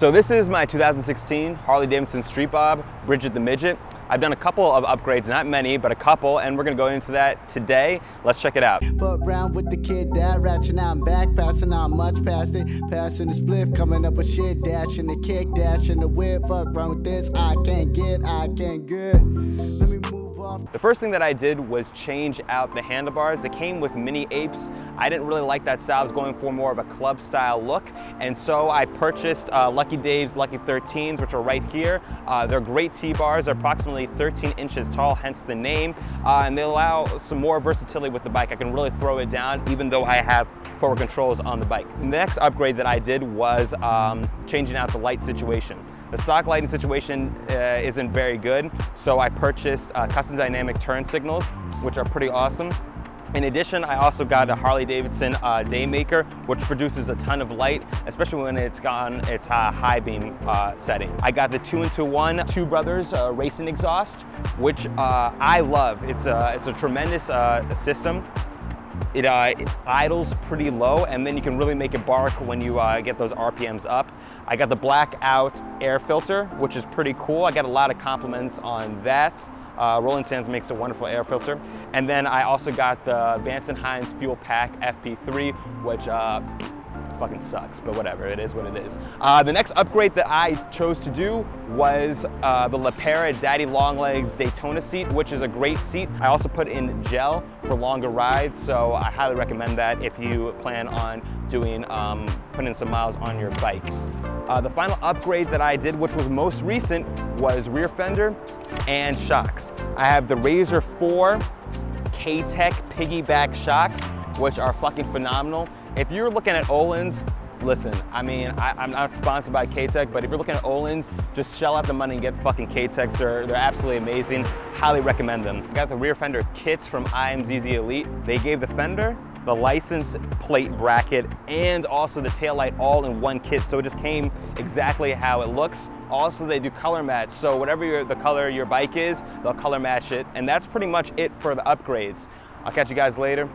So this is my 2016 Harley Davidson Street Bob, Bridget the Midget. I've done a couple of upgrades, not many, but a couple, and we're gonna go into that today. Let's check it out. Fuck round with the kid, dad ratchet out and back, passing out much past it, passing the spliff, coming up with shit, dashing the kick, dashing the whip. Fuck round with this, I can't get Let me move off. The first thing that I did was change out the handlebars. They came with mini apes. I didn't really like that style. I was going for more of a club style look, and so I purchased Lucky Dave's Lucky 13s, which are right here. They're great T-bars. They're approximately 13 inches tall, hence the name, and they allow some more versatility with the bike. I can really throw it down even though I have forward controls on the bike. The next upgrade that I did was changing out the light situation. The stock lighting situation isn't very good, so I purchased custom dynamic turn signals, which are pretty awesome. In addition, I also got a Harley Davidson Daymaker, which produces a ton of light, especially when it's on its high beam setting. I got the 2-in-1 Two Brothers racing exhaust, which I love. It's a tremendous system. It idles pretty low, and then you can really make it bark when you get those RPMs up. I got the blackout air filter, which is pretty cool. I got a lot of compliments on that. Roland Sands makes a wonderful air filter. And then I also got the Vance & Hines Fuel Pack FP3, which fucking sucks, but whatever, it is what it is. The next upgrade that I chose to do was the Pera Daddy Longlegs Daytona seat, which is a great seat. I also put in gel for longer rides, so I highly recommend that if you plan on doing putting some miles on your bike. The final upgrade that I did, which was most recent, was rear fender and shocks. I have the Razor 4 K-Tech piggyback shocks, which are fucking phenomenal. If you're looking at Olin's, listen, I mean, I'm not sponsored by K-Tech, but if you're looking at Olin's, just shell out the money and get fucking K-Techs. They're absolutely amazing. Highly recommend them. I got the rear fender kits from IMZZ Elite. They gave the fender, the license plate bracket, and also the taillight all in one kit, so it just came exactly how it looks. Also, they do color match, so whatever the color your bike is, they'll color match it, and that's pretty much it for the upgrades. I'll catch you guys later.